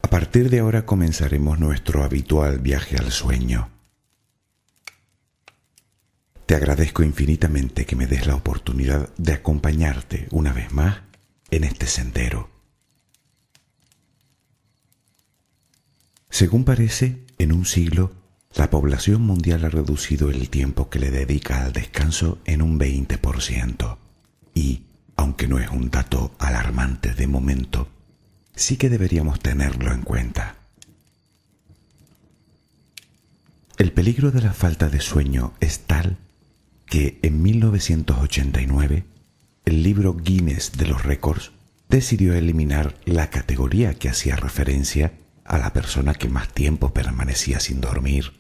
A partir de ahora comenzaremos nuestro habitual viaje al sueño. Te agradezco infinitamente que me des la oportunidad de acompañarte una vez más en este sendero. Según parece, en un siglo, la población mundial ha reducido el tiempo que le dedica al descanso en un 20%. Y, aunque no es un dato alarmante de momento, sí que deberíamos tenerlo en cuenta. El peligro de la falta de sueño es tal que en 1989 el libro Guinness de los récords decidió eliminar la categoría que hacía referencia a la persona que más tiempo permanecía sin dormir.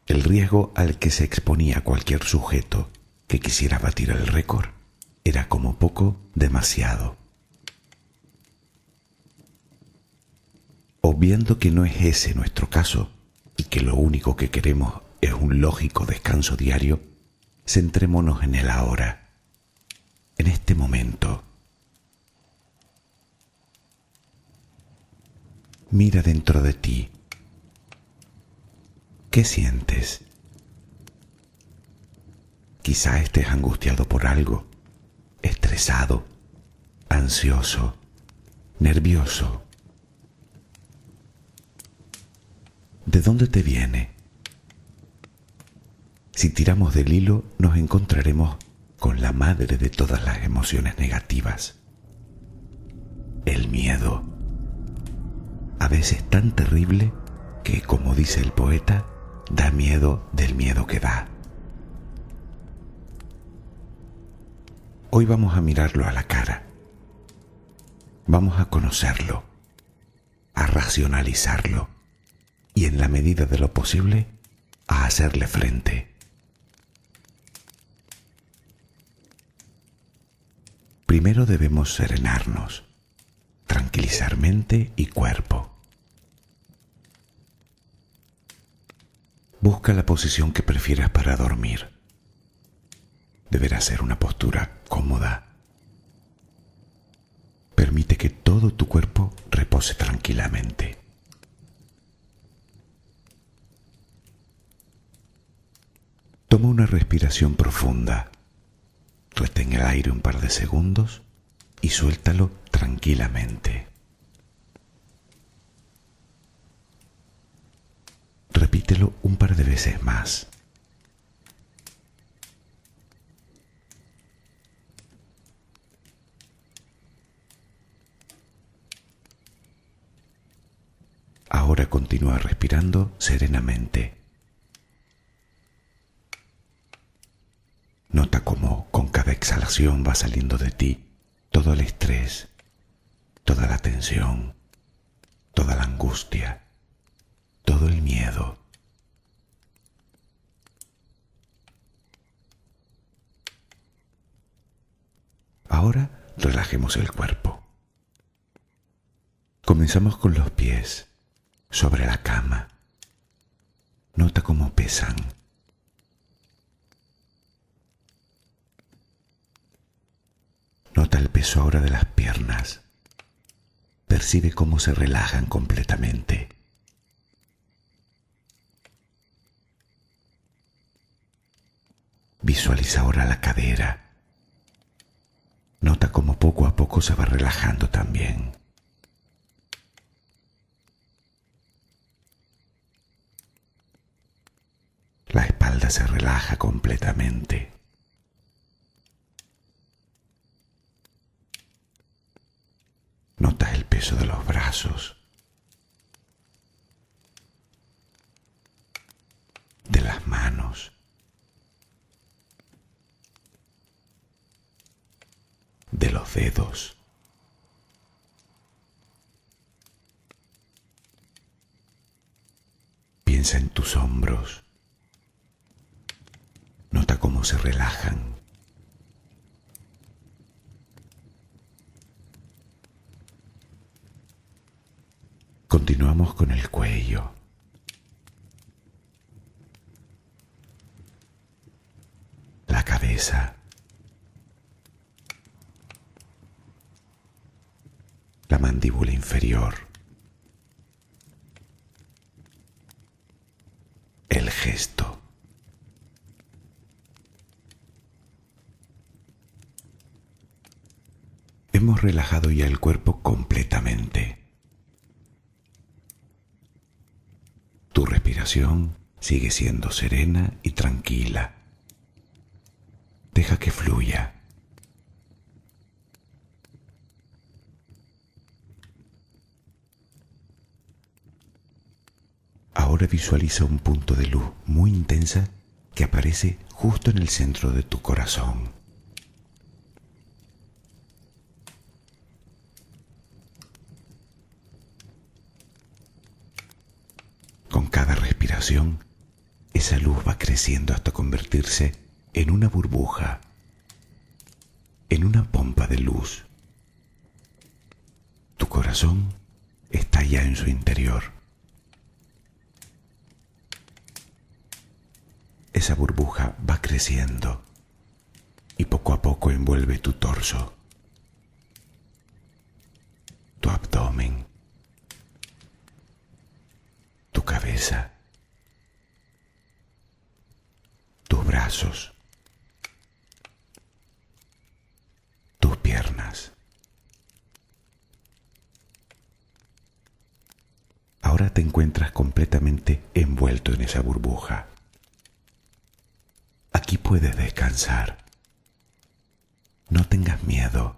El riesgo al que se exponía cualquier sujeto que quisiera batir el récord era como poco demasiado. Obviando que no es ese nuestro caso y que lo único que queremos es un lógico descanso diario, centrémonos en el ahora, en este momento. Mira dentro de ti. ¿Qué sientes? Quizá estés angustiado por algo, estresado, ansioso, nervioso. ¿De dónde te viene? Si tiramos del hilo, nos encontraremos con la madre de todas las emociones negativas. El miedo. A veces tan terrible que, como dice el poeta, da miedo del miedo que da. Hoy vamos a mirarlo a la cara. Vamos a conocerlo, a racionalizarlo y, en la medida de lo posible, a hacerle frente. Primero debemos serenarnos, tranquilizar mente y cuerpo. Busca la posición que prefieras para dormir. Deberá ser una postura cómoda. Permite que todo tu cuerpo repose tranquilamente. Toma una respiración profunda. Retén el aire un par de segundos y suéltalo tranquilamente. Repítelo un par de veces más. Ahora continúa respirando serenamente. Nota cómo con cada exhalación va saliendo de ti todo el estrés, toda la tensión, toda la angustia, todo el miedo. Ahora relajemos el cuerpo. Comenzamos con los pies sobre la cama. Nota cómo pesan. Nota el peso ahora de las piernas. Percibe cómo se relajan completamente. Visualiza ahora la cadera. Nota cómo poco a poco se va relajando también. La espalda se relaja completamente. Notas el peso de los brazos, de las manos, de los dedos. Piensa en tus hombros. Nota cómo se relajan. Continuamos con el cuello. La cabeza. La mandíbula inferior. hemos relajado ya el cuerpo completamente. Tu respiración sigue siendo serena y tranquila. Deja que fluya. Ahora visualiza un punto de luz muy intensa que aparece justo en el centro de tu corazón. Con cada respiración, esa luz va creciendo hasta convertirse en una burbuja, en una pompa de luz. Tu corazón está ya en su interior. Esa burbuja va creciendo y poco a poco envuelve tu torso, tu abdomen, tu cabeza, tus brazos, tus piernas. Ahora te encuentras completamente envuelto en esa burbuja. Aquí puedes descansar. No tengas miedo,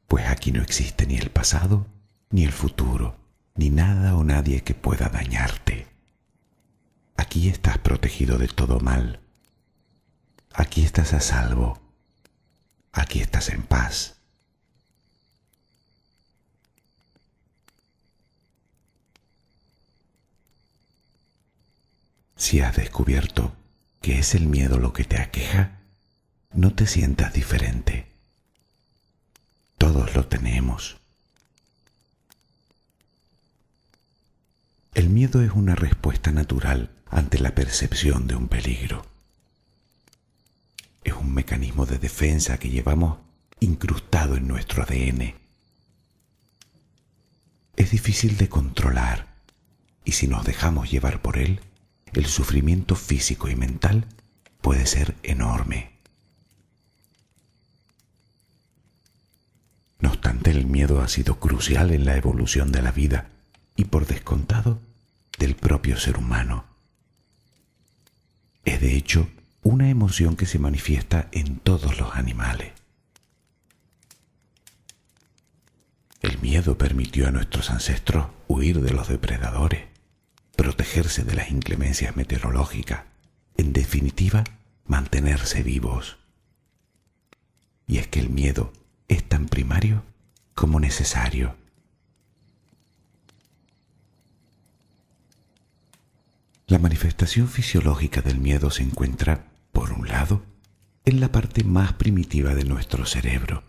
pues aquí no existe ni el pasado ni el futuro, ni nada o nadie que pueda dañarte. Aquí estás protegido de todo mal. Aquí estás a salvo. Aquí estás en paz. Si has descubierto que es el miedo lo que te aqueja, no te sientas diferente. Todos lo tenemos. El miedo es una respuesta natural ante la percepción de un peligro. Es un mecanismo de defensa que llevamos incrustado en nuestro ADN. Es difícil de controlar y si nos dejamos llevar por él, el sufrimiento físico y mental puede ser enorme. No obstante, el miedo ha sido crucial en la evolución de la vida y, por descontado, del propio ser humano. Es de hecho una emoción que se manifiesta en todos los animales. El miedo permitió a nuestros ancestros huir de los depredadores, protegerse de las inclemencias meteorológicas, en definitiva, mantenerse vivos. Y es que el miedo es tan primario como necesario. La manifestación fisiológica del miedo se encuentra, por un lado, en la parte más primitiva de nuestro cerebro,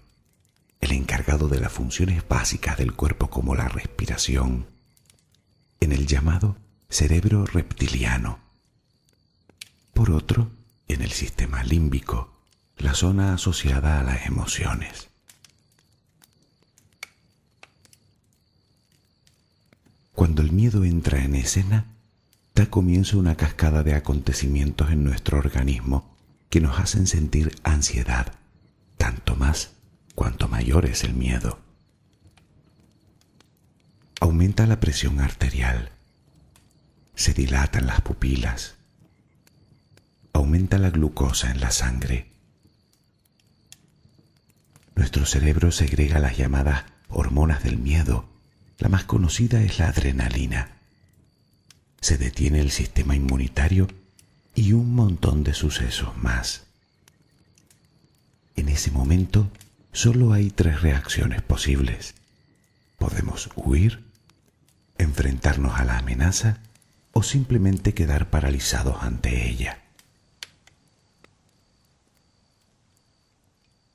el encargado de las funciones básicas del cuerpo como la respiración, en el llamado cerebro reptiliano. Por otro, en el sistema límbico, la zona asociada a las emociones. Cuando el miedo entra en escena, da comienzo una cascada de acontecimientos en nuestro organismo que nos hacen sentir ansiedad, tanto más cuanto mayor es el miedo. Aumenta la presión arterial, se dilatan las pupilas, aumenta la glucosa en la sangre. Nuestro cerebro segrega las llamadas hormonas del miedo. La más conocida es la adrenalina. Se detiene el sistema inmunitario y un montón de sucesos más. En ese momento solo hay 3 reacciones posibles. Podemos huir, enfrentarnos a la amenaza o simplemente quedar paralizados ante ella.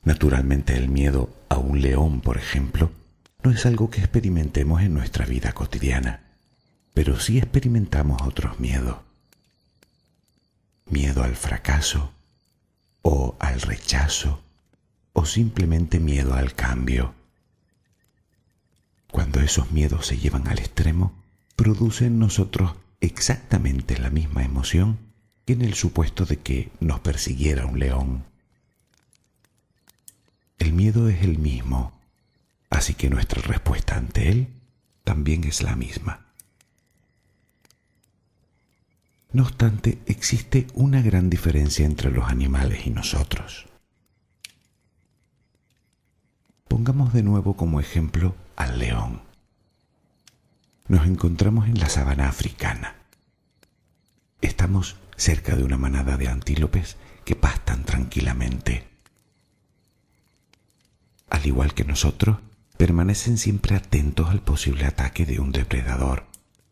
Naturalmente, el miedo a un león, por ejemplo, no es algo que experimentemos en nuestra vida cotidiana, pero sí experimentamos otros miedos. Miedo al fracaso, o al rechazo, o simplemente miedo al cambio. Cuando esos miedos se llevan al extremo, produce en nosotros exactamente la misma emoción que en el supuesto de que nos persiguiera un león. El miedo es el mismo, así que nuestra respuesta ante él también es la misma. No obstante, existe una gran diferencia entre los animales y nosotros. Pongamos de nuevo como ejemplo al león. Nos encontramos en la sabana africana. Estamos cerca de una manada de antílopes que pastan tranquilamente. Al igual que nosotros, permanecen siempre atentos al posible ataque de un depredador,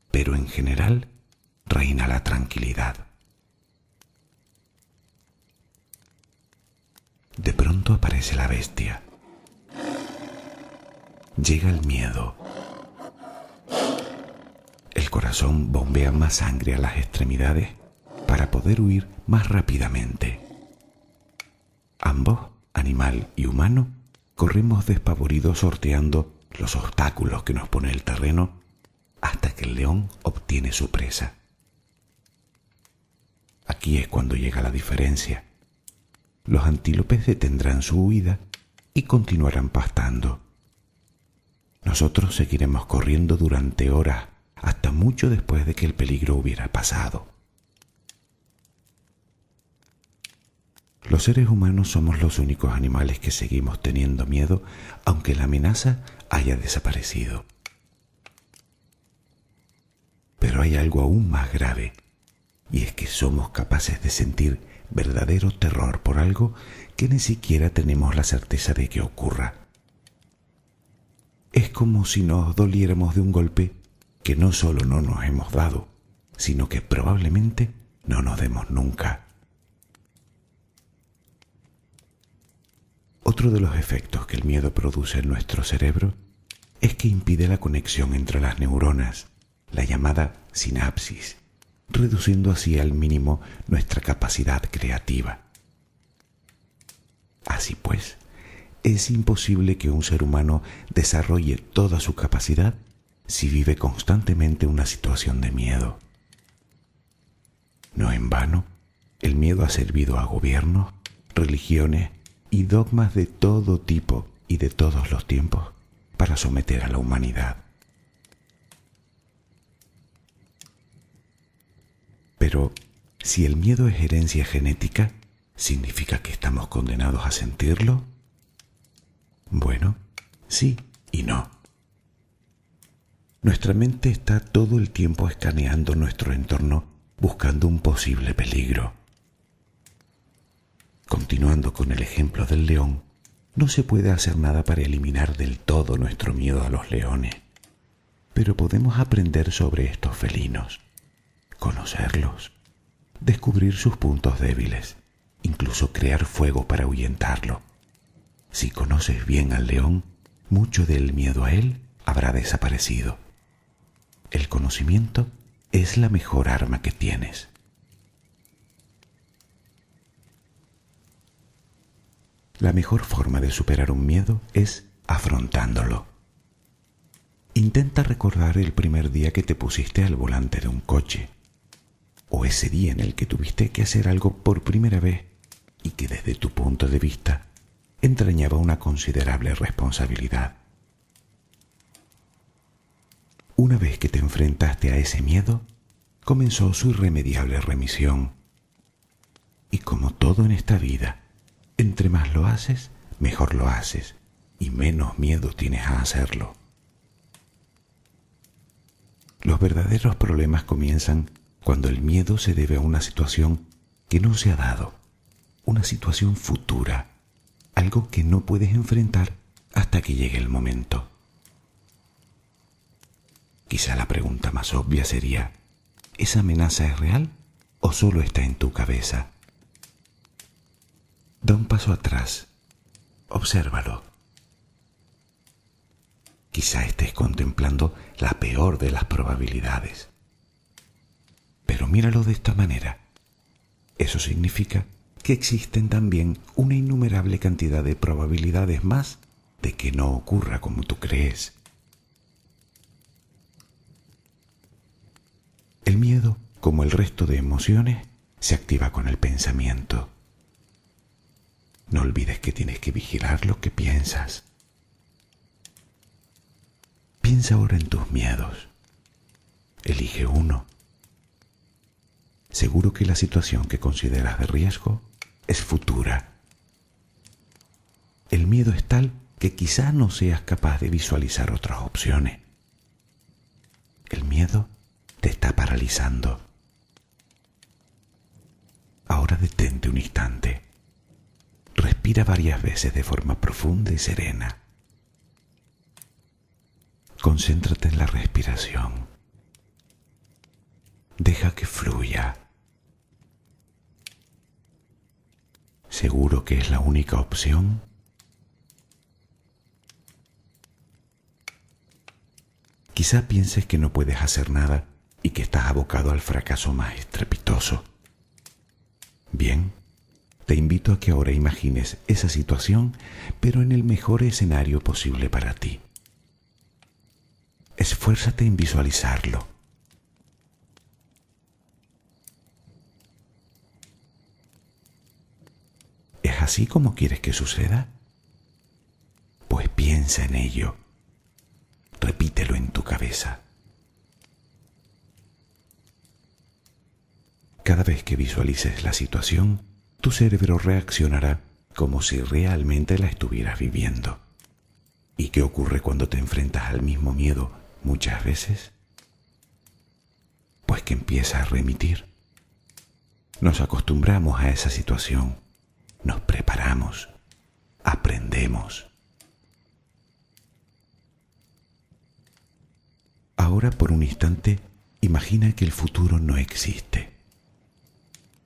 pero en general reina la tranquilidad. De pronto aparece la bestia. Llega el miedo. El corazón bombea más sangre a las extremidades para poder huir más rápidamente. Ambos, animal y humano, corremos despavoridos sorteando los obstáculos que nos pone el terreno hasta que el león obtiene su presa. Aquí es cuando llega la diferencia. Los antílopes detendrán su huida y continuarán pastando. Nosotros seguiremos corriendo durante horas hasta mucho después de que el peligro hubiera pasado. Los seres humanos somos los únicos animales que seguimos teniendo miedo, aunque la amenaza haya desaparecido. Pero hay algo aún más grave, y es que somos capaces de sentir verdadero terror por algo que ni siquiera tenemos la certeza de que ocurra. Es como si nos doliéramos de un golpe que no solo no nos hemos dado, sino que probablemente no nos demos nunca. Otro de los efectos que el miedo produce en nuestro cerebro es que impide la conexión entre las neuronas, la llamada sinapsis, reduciendo así al mínimo nuestra capacidad creativa. Así pues, es imposible que un ser humano desarrolle toda su capacidad si vive constantemente una situación de miedo. No en vano, el miedo ha servido a gobiernos, religiones y dogmas de todo tipo y de todos los tiempos para someter a la humanidad. Pero, si el miedo es herencia genética, ¿significa que estamos condenados a sentirlo? Bueno, sí y no. Nuestra mente está todo el tiempo escaneando nuestro entorno buscando un posible peligro. Continuando con el ejemplo del león, no se puede hacer nada para eliminar del todo nuestro miedo a los leones, pero podemos aprender sobre estos felinos, conocerlos, descubrir sus puntos débiles, incluso crear fuego para ahuyentarlo. Si conoces bien al león, mucho del miedo a él habrá desaparecido. El conocimiento es la mejor arma que tienes. La mejor forma de superar un miedo es afrontándolo. Intenta recordar el primer día que te pusiste al volante de un coche, o ese día en el que tuviste que hacer algo por primera vez y que desde tu punto de vista entrañaba una considerable responsabilidad. Una vez que te enfrentaste a ese miedo, comenzó su irremediable remisión. Y como todo en esta vida, entre más lo haces, mejor lo haces y menos miedo tienes a hacerlo. Los verdaderos problemas comienzan cuando el miedo se debe a una situación que no se ha dado, una situación futura, algo que no puedes enfrentar hasta que llegue el momento. Quizá la pregunta más obvia sería, ¿esa amenaza es real o solo está en tu cabeza? Da un paso atrás, obsérvalo. Quizá estés contemplando la peor de las probabilidades. Pero míralo de esta manera. Eso significa que existen también una innumerable cantidad de probabilidades más de que no ocurra como tú crees. El miedo, como el resto de emociones, se activa con el pensamiento. No olvides que tienes que vigilar lo que piensas. Piensa ahora en tus miedos. Elige uno. Seguro que la situación que consideras de riesgo es futura. El miedo es tal que quizá no seas capaz de visualizar otras opciones. El miedo te está paralizando. Ahora detente un instante. Respira varias veces de forma profunda y serena. Concéntrate en la respiración. Deja que fluya. ¿Seguro que es la única opción? Quizá pienses que no puedes hacer nada y que estás abocado al fracaso más estrepitoso. Bien, te invito a que ahora imagines esa situación, pero en el mejor escenario posible para ti. Esfuérzate en visualizarlo. ¿Es así como quieres que suceda? Pues piensa en ello. Repítelo en tu cabeza. Cada vez que visualices la situación, tu cerebro reaccionará como si realmente la estuvieras viviendo. ¿Y qué ocurre cuando te enfrentas al mismo miedo muchas veces? Pues que empieza a remitir. Nos acostumbramos a esa situación, nos preparamos, aprendemos. Ahora por un instante, imagina que el futuro no existe.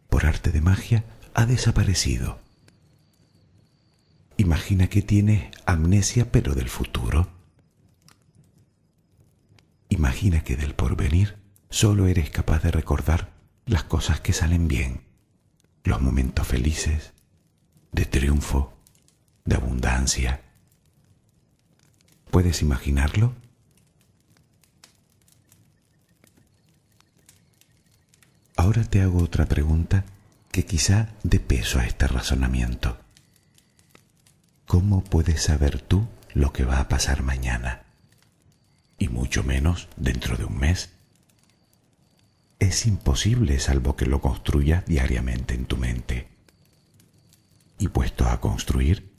Por arte de magia, ha desaparecido. Imagina que tienes amnesia pero del futuro. Imagina que del porvenir solo eres capaz de recordar las cosas que salen bien, los momentos felices, de triunfo, de abundancia. ¿Puedes imaginarlo? Ahora te hago otra pregunta que quizá dé peso a este razonamiento. ¿Cómo puedes saber tú lo que va a pasar mañana? Y mucho menos dentro de un mes. Es imposible salvo que lo construyas diariamente en tu mente. Y puesto a construir,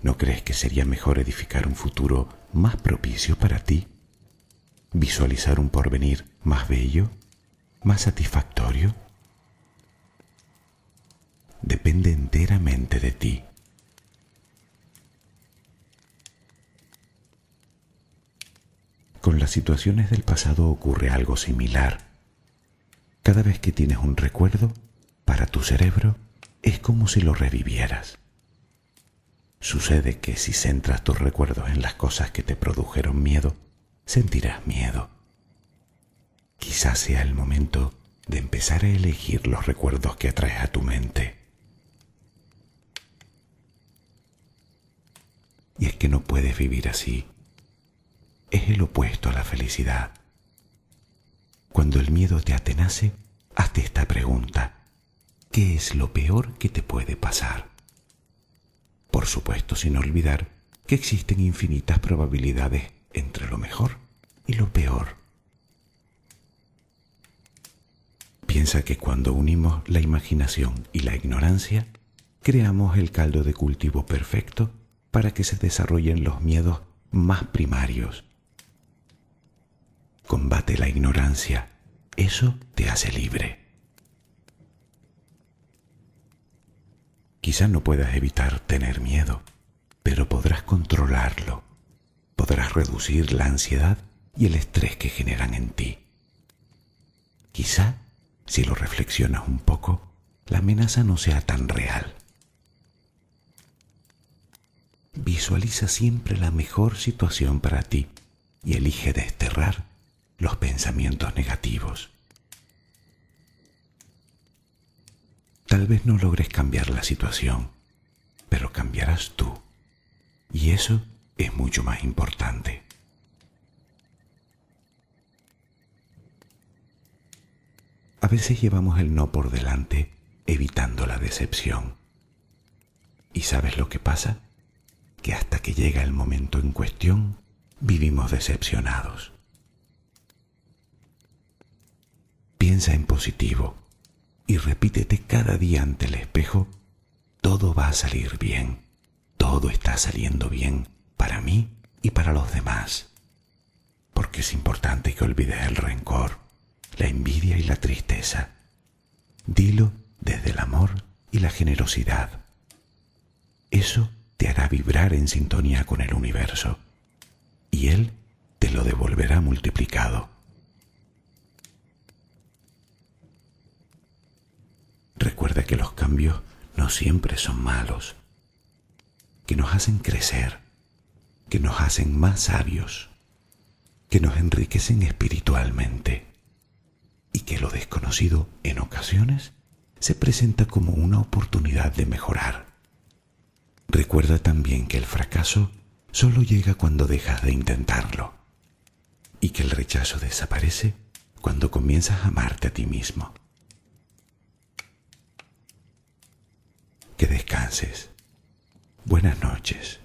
¿no crees que sería mejor edificar un futuro más propicio para ti? ¿Visualizar un porvenir más bello, más satisfactorio? Depende enteramente de ti. Con las situaciones del pasado ocurre algo similar. Cada vez que tienes un recuerdo, para tu cerebro es como si lo revivieras. Sucede que si centras tus recuerdos en las cosas que te produjeron miedo, sentirás miedo. Quizás sea el momento de empezar a elegir los recuerdos que atraes a tu mente. Y es que no puedes vivir así. Es el opuesto a la felicidad. Cuando el miedo te atenace, hazte esta pregunta. ¿Qué es lo peor que te puede pasar? Por supuesto, sin olvidar que existen infinitas probabilidades entre lo mejor y lo peor. Piensa que cuando unimos la imaginación y la ignorancia, creamos el caldo de cultivo perfecto para que se desarrollen los miedos más primarios. Combate la ignorancia, eso te hace libre. Quizá no puedas evitar tener miedo, pero podrás controlarlo. Podrás reducir la ansiedad y el estrés que generan en ti. Quizá, si lo reflexionas un poco, la amenaza no sea tan real. Visualiza siempre la mejor situación para ti y elige desterrar los pensamientos negativos. Tal vez no logres cambiar la situación, pero cambiarás tú. Y eso es mucho más importante. A veces llevamos el no por delante, evitando la decepción. ¿Y sabes lo que pasa? Que hasta que llega el momento en cuestión, vivimos decepcionados. Piensa en positivo y repítete cada día ante el espejo: todo va a salir bien, todo está saliendo bien para mí y para los demás. Porque es importante que olvides el rencor, la envidia y la tristeza. Dilo desde el amor y la generosidad. Eso te hará vibrar en sintonía con el universo y él te lo devolverá multiplicado. Recuerda que los cambios no siempre son malos, que nos hacen crecer, que nos hacen más sabios, que nos enriquecen espiritualmente y que lo desconocido en ocasiones se presenta como una oportunidad de mejorar. Recuerda también que el fracaso solo llega cuando dejas de intentarlo y que el rechazo desaparece cuando comienzas a amarte a ti mismo. Que descanses. Buenas noches.